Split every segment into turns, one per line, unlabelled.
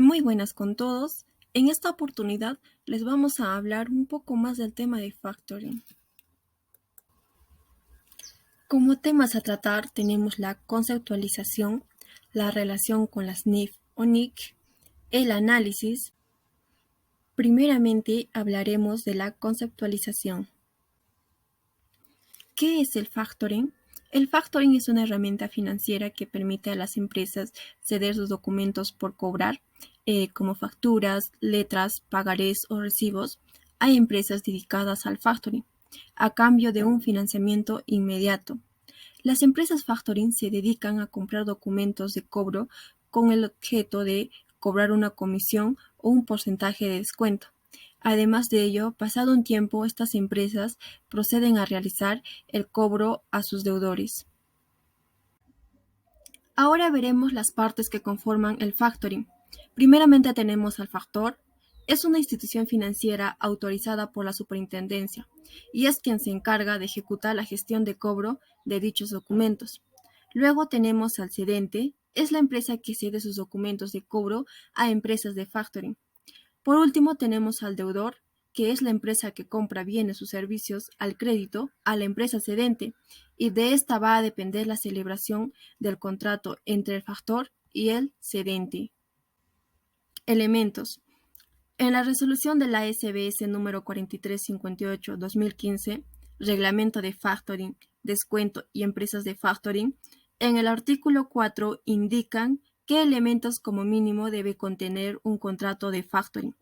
Muy buenas con todos. En esta oportunidad les vamos a hablar un poco más del tema de factoring. Como temas a tratar tenemos la conceptualización, la relación con las NIF o NIC, el análisis. Primeramente hablaremos de la conceptualización. ¿Qué es el factoring? El factoring es una herramienta financiera que permite a las empresas ceder sus documentos por cobrar, como facturas, letras, pagarés o recibos, a empresas dedicadas al factoring, a cambio de un financiamiento inmediato. Las empresas factoring se dedican a comprar documentos de cobro con el objeto de cobrar una comisión o un porcentaje de descuento. Además de ello, pasado un tiempo, estas empresas proceden a realizar el cobro a sus deudores. Ahora veremos las partes que conforman el factoring. Primeramente tenemos al factor. Es una institución financiera autorizada por la superintendencia y es quien se encarga de ejecutar la gestión de cobro de dichos documentos. Luego tenemos al cedente. Es la empresa que cede sus documentos de cobro a empresas de factoring. Por último, tenemos al deudor, que es la empresa que compra bienes o servicios al crédito a la empresa cedente, y de esta va a depender la celebración del contrato entre el factor y el cedente. Elementos. En la resolución de la SBS número 4358-2015, Reglamento de Factoring, Descuento y Empresas de Factoring, en el artículo 4 indican qué elementos como mínimo debe contener un contrato de factoring.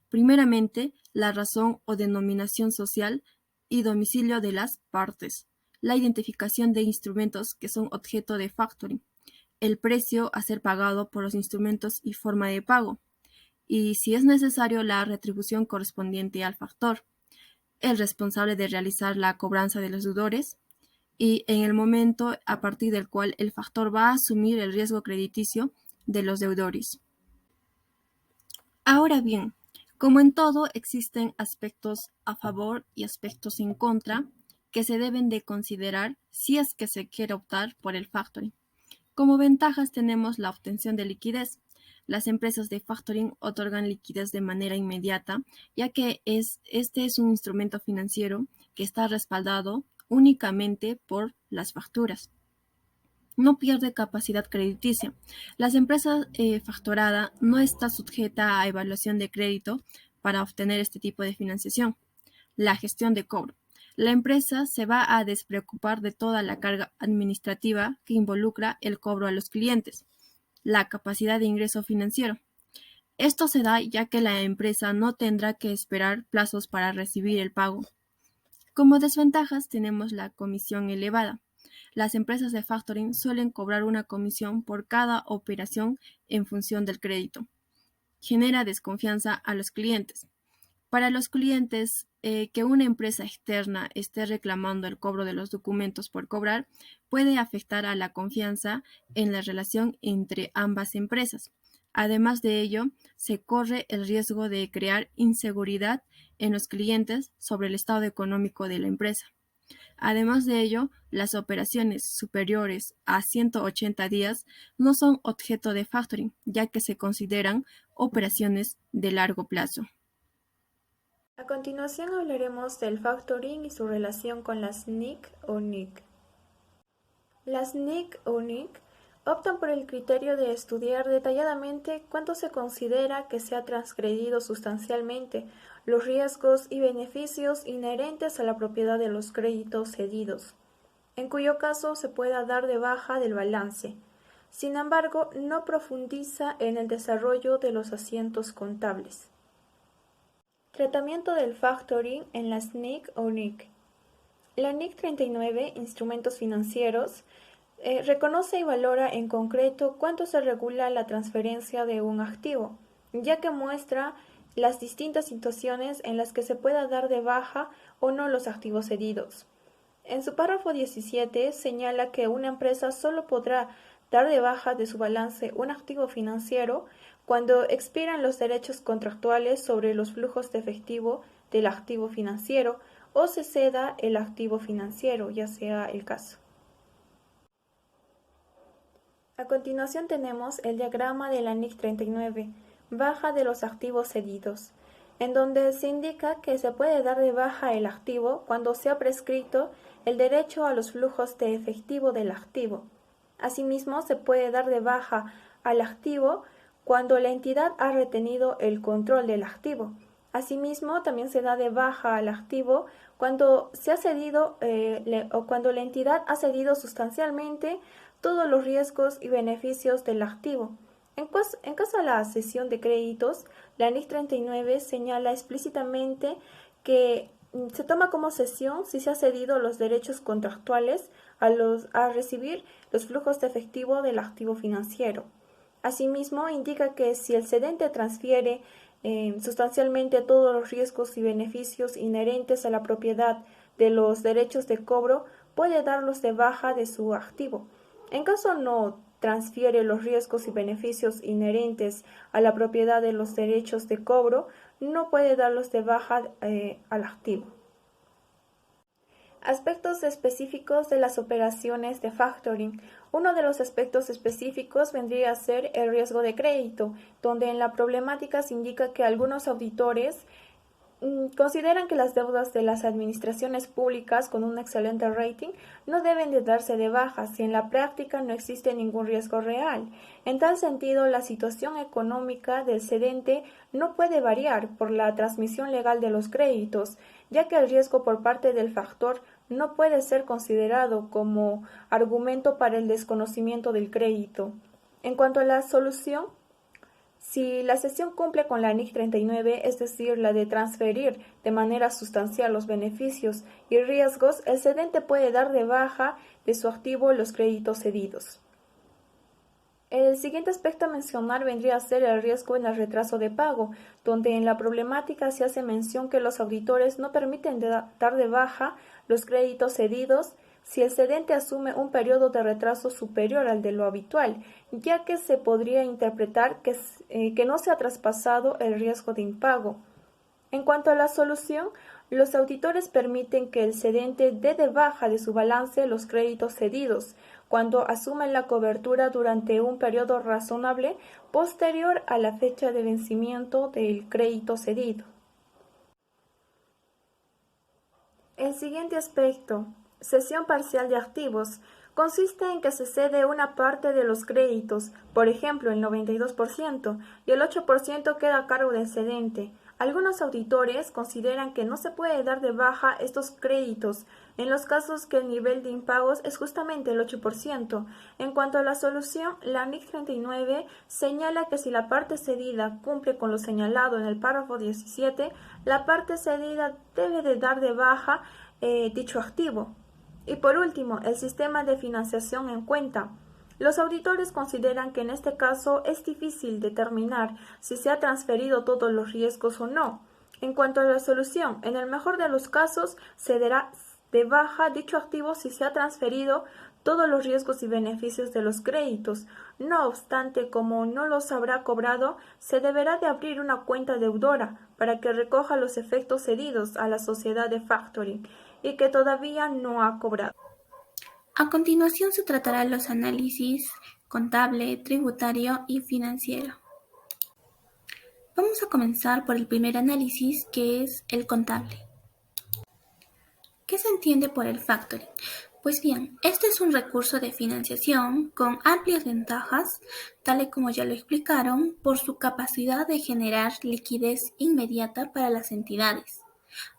Primeramente, la razón o denominación social y domicilio de las partes, la identificación de instrumentos que son objeto de factoring, el precio a ser pagado por los instrumentos y forma de pago, y si es necesario la retribución correspondiente al factor, el responsable de realizar la cobranza de los deudores, y en el momento a partir del cual el factor va a asumir el riesgo crediticio de los deudores. Ahora bien, como en todo existen aspectos a favor y aspectos en contra que se deben de considerar si es que se quiere optar por el factoring. Como ventajas tenemos la obtención de liquidez. Las empresas de factoring otorgan liquidez de manera inmediata, ya que este es un instrumento financiero que está respaldado únicamente por las facturas. No pierde capacidad crediticia. Las empresas factorada no está sujeta a evaluación de crédito para obtener este tipo de financiación. La gestión de cobro. La empresa se va a despreocupar de toda la carga administrativa que involucra el cobro a los clientes. La capacidad de ingreso financiero. Esto se da ya que la empresa no tendrá que esperar plazos para recibir el pago. Como desventajas tenemos la comisión elevada. Las empresas de factoring suelen cobrar una comisión por cada operación en función del crédito. Genera desconfianza a los clientes. Para los clientes, que una empresa externa esté reclamando el cobro de los documentos por cobrar puede afectar a la confianza en la relación entre ambas empresas. Además de ello, se corre el riesgo de crear inseguridad en los clientes sobre el estado económico de la empresa. Además de ello, las operaciones superiores a 180 días no son objeto de factoring, ya que se consideran operaciones de largo plazo.
A continuación hablaremos del factoring y su relación con las NIC o NIC. Las NIC o NIC optan por el criterio de estudiar detalladamente cuánto se considera que se ha transgredido sustancialmente los riesgos y beneficios inherentes a la propiedad de los créditos cedidos, en cuyo caso se pueda dar de baja del balance. Sin embargo, no profundiza en el desarrollo de los asientos contables. Tratamiento del factoring en las NIC o NIC. La NIC 39, Instrumentos Financieros, reconoce y valora en concreto cuánto se regula la transferencia de un activo, ya que muestra las distintas situaciones en las que se pueda dar de baja o no los activos cedidos. En su párrafo 17 señala que una empresa solo podrá dar de baja de su balance un activo financiero cuando expiran los derechos contractuales sobre los flujos de efectivo del activo financiero o se ceda el activo financiero, ya sea el caso. A continuación tenemos el diagrama de la NIC 39, baja de los activos cedidos, en donde se indica que se puede dar de baja el activo cuando se ha prescrito el derecho a los flujos de efectivo del activo. Asimismo, se puede dar de baja al activo cuando la entidad ha retenido el control del activo. Asimismo, también se da de baja al activo cuando se ha cedido o cuando la entidad ha cedido sustancialmente todos los riesgos y beneficios del activo. En caso de la cesión de créditos, la NIC 39 señala explícitamente que se toma como cesión si se ha cedido los derechos contractuales a recibir los flujos de efectivo del activo financiero. Asimismo, indica que si el cedente transfiere sustancialmente todos los riesgos y beneficios inherentes a la propiedad de los derechos de cobro, puede darlos de baja de su activo. En caso no transfiere los riesgos y beneficios inherentes a la propiedad de los derechos de cobro, no puede darlos de baja al activo. Aspectos específicos de las operaciones de factoring. Uno de los aspectos específicos vendría a ser el riesgo de crédito, donde en la problemática se indica que algunos auditores consideran que las deudas de las administraciones públicas con un excelente rating no deben de darse de baja si en la práctica no existe ningún riesgo real. En tal sentido, la situación económica del cedente no puede variar por la transmisión legal de los créditos, ya que el riesgo por parte del factor no puede ser considerado como argumento para el desconocimiento del crédito. En cuanto a la solución, si la cesión cumple con la NIC 39, es decir, la de transferir de manera sustancial los beneficios y riesgos, el cedente puede dar de baja de su activo los créditos cedidos. El siguiente aspecto a mencionar vendría a ser el riesgo en el retraso de pago, donde en la problemática se hace mención que los auditores no permiten dar de baja los créditos cedidos si el cedente asume un periodo de retraso superior al de lo habitual, ya que se podría interpretar que no se ha traspasado el riesgo de impago. En cuanto a la solución, los auditores permiten que el cedente dé de baja de su balance los créditos cedidos, cuando asumen la cobertura durante un periodo razonable posterior a la fecha de vencimiento del crédito cedido. El siguiente aspecto, cesión parcial de activos, consiste en que se cede una parte de los créditos, por ejemplo el 92%, y el 8% queda a cargo del cedente. Algunos auditores consideran que no se puede dar de baja estos créditos en los casos que el nivel de impagos es justamente el 8%. En cuanto a la solución, la NIC 39 señala que si la parte cedida cumple con lo señalado en el párrafo 17, la parte cedida debe de dar de baja dicho activo. Y por último, el sistema de financiación en cuenta. Los auditores consideran que en este caso es difícil determinar si se ha transferido todos los riesgos o no. En cuanto a la solución, en el mejor de los casos se dará de baja dicho activo si se ha transferido todos los riesgos y beneficios de los créditos. No obstante, como no los habrá cobrado, se deberá de abrir una cuenta deudora para que recoja los efectos cedidos a la sociedad de factoring y que todavía no ha cobrado.
A continuación se tratarán los análisis contable, tributario y financiero. Vamos a comenzar por el primer análisis, que es el contable. ¿Qué se entiende por el factoring? Pues bien, este es un recurso de financiación con amplias ventajas, tal y como ya lo explicaron, por su capacidad de generar liquidez inmediata para las entidades.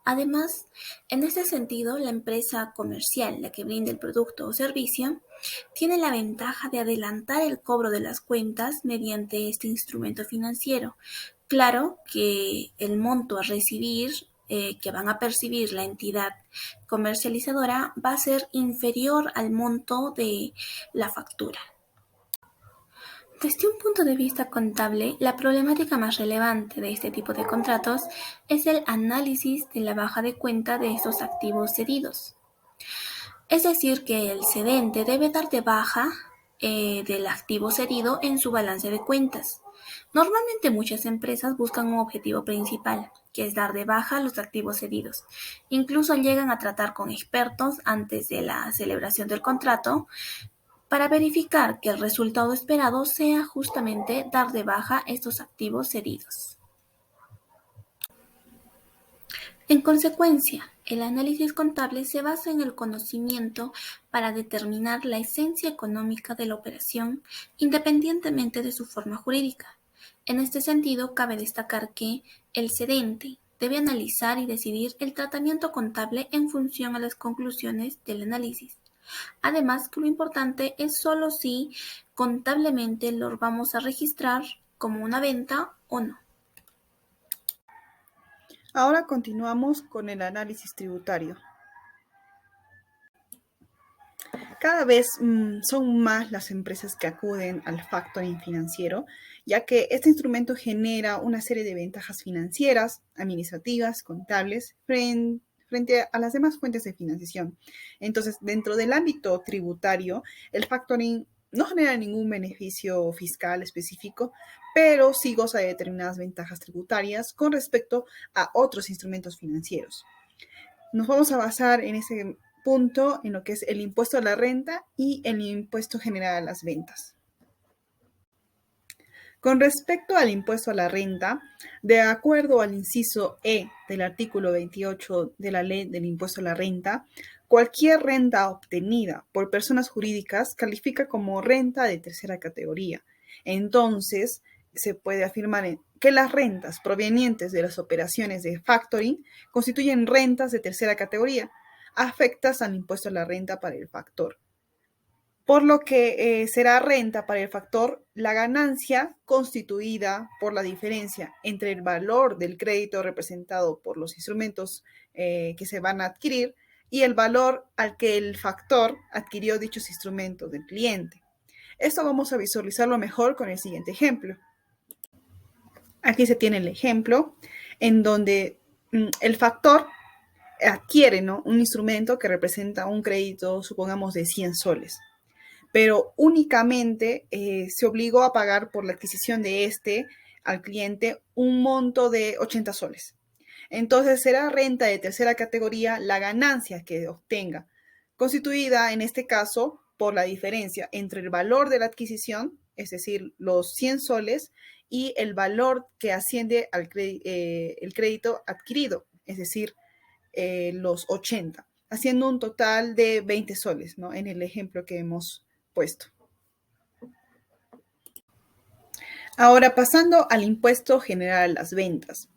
Además, en este sentido, la empresa comercial, la que brinda el producto o servicio, tiene la ventaja de adelantar el cobro de las cuentas mediante este instrumento financiero. Claro que el monto a recibir, que van a percibir la entidad comercializadora, va a ser inferior al monto de la factura. Desde un punto de vista contable, la problemática más relevante de este tipo de contratos es el análisis de la baja de cuenta de estos activos cedidos. Es decir, que el cedente debe dar de baja del activo cedido en su balance de cuentas. Normalmente muchas empresas buscan un objetivo principal, que es dar de baja los activos cedidos. Incluso llegan a tratar con expertos antes de la celebración del contrato para verificar que el resultado esperado sea justamente dar de baja estos activos cedidos. En consecuencia, el análisis contable se basa en el conocimiento para determinar la esencia económica de la operación independientemente de su forma jurídica. En este sentido, cabe destacar que el cedente debe analizar y decidir el tratamiento contable en función a las conclusiones del análisis. Además, que lo importante es solo si contablemente lo vamos a registrar como una venta o no.
Ahora continuamos con el análisis tributario. Cada vez son más las empresas que acuden al factoring financiero, ya que este instrumento genera una serie de ventajas financieras, administrativas, contables, frente a las demás fuentes de financiación. Entonces, dentro del ámbito tributario, el factoring no genera ningún beneficio fiscal específico, pero sí goza de determinadas ventajas tributarias con respecto a otros instrumentos financieros. Nos vamos a basar en ese punto en lo que es el impuesto a la renta y el impuesto general a las ventas. Con respecto al impuesto a la renta, de acuerdo al inciso E del artículo 28 de la Ley del Impuesto a la Renta, cualquier renta obtenida por personas jurídicas califica como renta de tercera categoría. Entonces, se puede afirmar que las rentas provenientes de las operaciones de factoring constituyen rentas de tercera categoría, afectas al impuesto a la renta para el factor. Por lo que será renta para el factor la ganancia constituida por la diferencia entre el valor del crédito representado por los instrumentos que se van a adquirir y el valor al que el factor adquirió dichos instrumentos del cliente. Esto vamos a visualizarlo mejor con el siguiente ejemplo. Aquí se tiene el ejemplo en donde el factor adquiere, ¿no?, un instrumento que representa un crédito, supongamos, de 100 soles. Pero únicamente se obligó a pagar por la adquisición de este al cliente un monto de 80 soles. Entonces será renta de tercera categoría la ganancia que obtenga, constituida en este caso por la diferencia entre el valor de la adquisición, es decir, los 100 soles, y el valor que asciende al el crédito adquirido, es decir, los 80, haciendo un total de 20 soles, ¿no?, en el ejemplo que hemos puesto. Ahora, pasando al impuesto general a las ventas.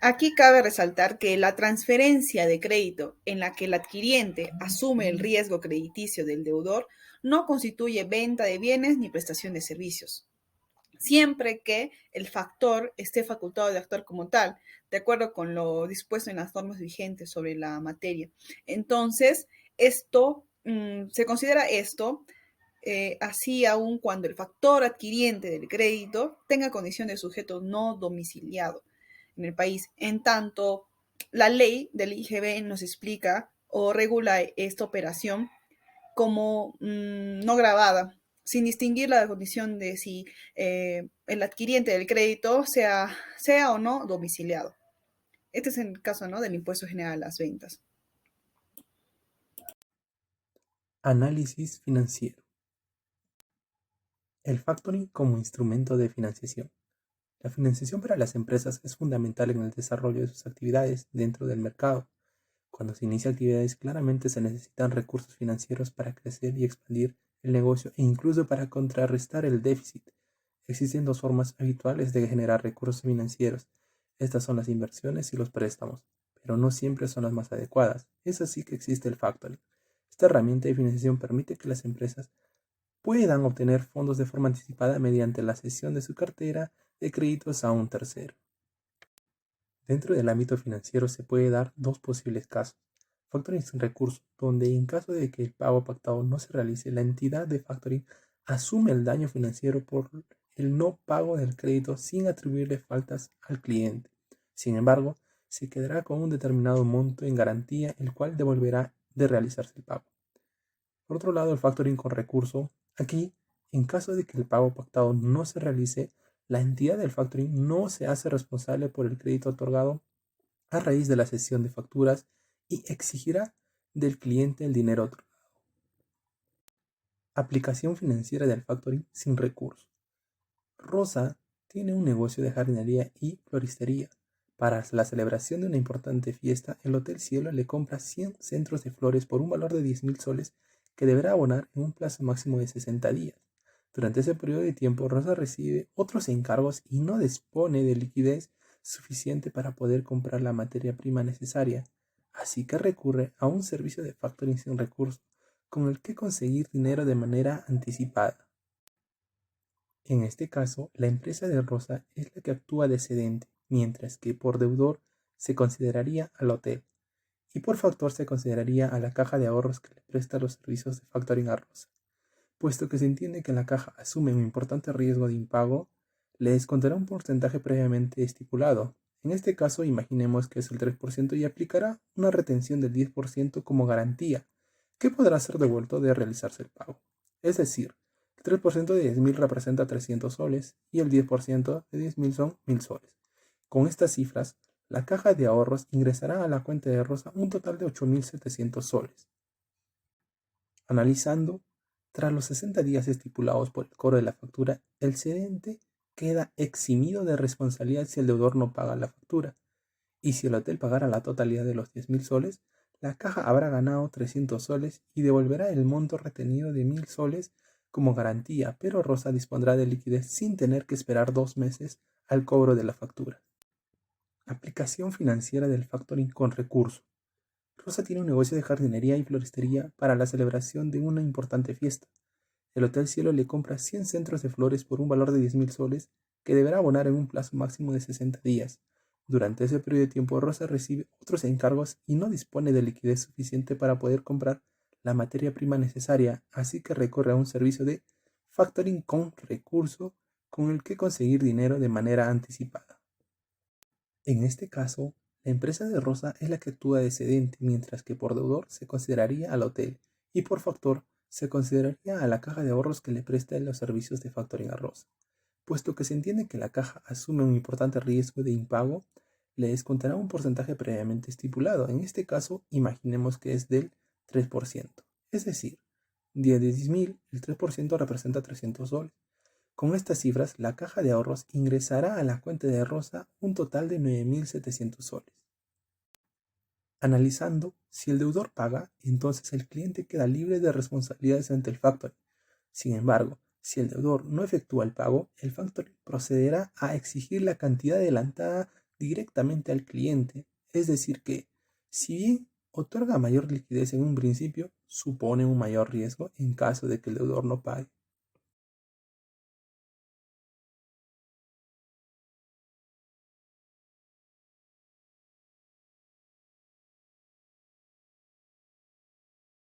Aquí cabe resaltar que la transferencia de crédito en la que el adquiriente asume el riesgo crediticio del deudor no constituye venta de bienes ni prestación de servicios, siempre que el factor esté facultado de actuar como tal, de acuerdo con lo dispuesto en las normas vigentes sobre la materia. Entonces, se considera esto así aun cuando el factor adquiriente del crédito tenga condición de sujeto no domiciliado en el país. En tanto, la ley del IGB nos explica o regula esta operación como no gravada, sin distinguir la condición de si el adquiriente del crédito sea o no domiciliado. Este es el caso, ¿no?, del impuesto general a las ventas.
Análisis financiero. El factoring como instrumento de financiación. La financiación para las empresas es fundamental en el desarrollo de sus actividades dentro del mercado. Cuando se inicia actividades, claramente se necesitan recursos financieros para crecer y expandir el negocio e incluso para contrarrestar el déficit. Existen dos formas habituales de generar recursos financieros. Estas son las inversiones y los préstamos, pero no siempre son las más adecuadas. Es así que existe el factoring. Esta herramienta de financiación permite que las empresas puedan obtener fondos de forma anticipada mediante la cesión de su cartera de créditos a un tercero. Dentro del ámbito financiero se puede dar dos posibles casos. Factoring es un recurso donde en caso de que el pago pactado no se realice, la entidad de factoring asume el daño financiero por el no pago del crédito sin atribuirle faltas al cliente. Sin embargo, se quedará con un determinado monto en garantía, el cual devolverá de realizarse el pago. Por otro lado, el factoring con recurso. Aquí, en caso de que el pago pactado no se realice, la entidad del factoring no se hace responsable por el crédito otorgado a raíz de la cesión de facturas y exigirá del cliente el dinero otorgado. Aplicación financiera del factoring sin recurso. Rosa tiene un negocio de jardinería y floristería. Para la celebración de una importante fiesta, el Hotel Cielo le compra 100 centros de flores por un valor de 10.000 soles que deberá abonar en un plazo máximo de 60 días. Durante ese periodo de tiempo, Rosa recibe otros encargos y no dispone de liquidez suficiente para poder comprar la materia prima necesaria, así que recurre a un servicio de factoring sin recursos, con el que conseguir dinero de manera anticipada. En este caso, la empresa de Rosa es la que actúa de cedente, mientras que por deudor se consideraría al hotel y por factor se consideraría a la caja de ahorros que le presta los servicios de factoring a Rosa. Puesto que se entiende que la caja asume un importante riesgo de impago, le descontará un porcentaje previamente estipulado. En este caso, imaginemos que es el 3% y aplicará una retención del 10% como garantía, que podrá ser devuelto de realizarse el pago. Es decir, el 3% de 10.000 representa 300 soles y el 10% de 10.000 son 1.000 soles. Con estas cifras, la caja de ahorros ingresará a la cuenta de Rosa un total de 8.700 soles. Analizando, tras los 60 días estipulados por el cobro de la factura, el cedente queda eximido de responsabilidad si el deudor no paga la factura. Y si el hotel pagara la totalidad de los 10.000 soles, la caja habrá ganado 300 soles y devolverá el monto retenido de 1.000 soles como garantía, pero Rosa dispondrá de liquidez sin tener que esperar 2 meses al cobro de la factura. Aplicación financiera del factoring con recurso. Rosa tiene un negocio de jardinería y floristería para la celebración de una importante fiesta. El Hotel Cielo le compra 100 centros de flores por un valor de 10.000 soles que deberá abonar en un plazo máximo de 60 días. Durante ese periodo de tiempo, Rosa recibe otros encargos y no dispone de liquidez suficiente para poder comprar la materia prima necesaria, así que recurre a un servicio de factoring con recurso con el que conseguir dinero de manera anticipada. En este caso, la empresa de Rosa es la que actúa de cedente, mientras que por deudor se consideraría al hotel y por factor se consideraría a la caja de ahorros que le presta los servicios de factoring a Rosa. Puesto que se entiende que la caja asume un importante riesgo de impago, le descontará un porcentaje previamente estipulado. En este caso, imaginemos que es del 3%. Es decir, de 10.000, el 3% representa 300 soles. Con estas cifras, la caja de ahorros ingresará a la cuenta de Rosa un total de 9.700 soles. Analizando, si el deudor paga, entonces el cliente queda libre de responsabilidades ante el factoring. Sin embargo, si el deudor no efectúa el pago, el factoring procederá a exigir la cantidad adelantada directamente al cliente. Es decir que, si bien otorga mayor liquidez en un principio, supone un mayor riesgo en caso de que el deudor no pague.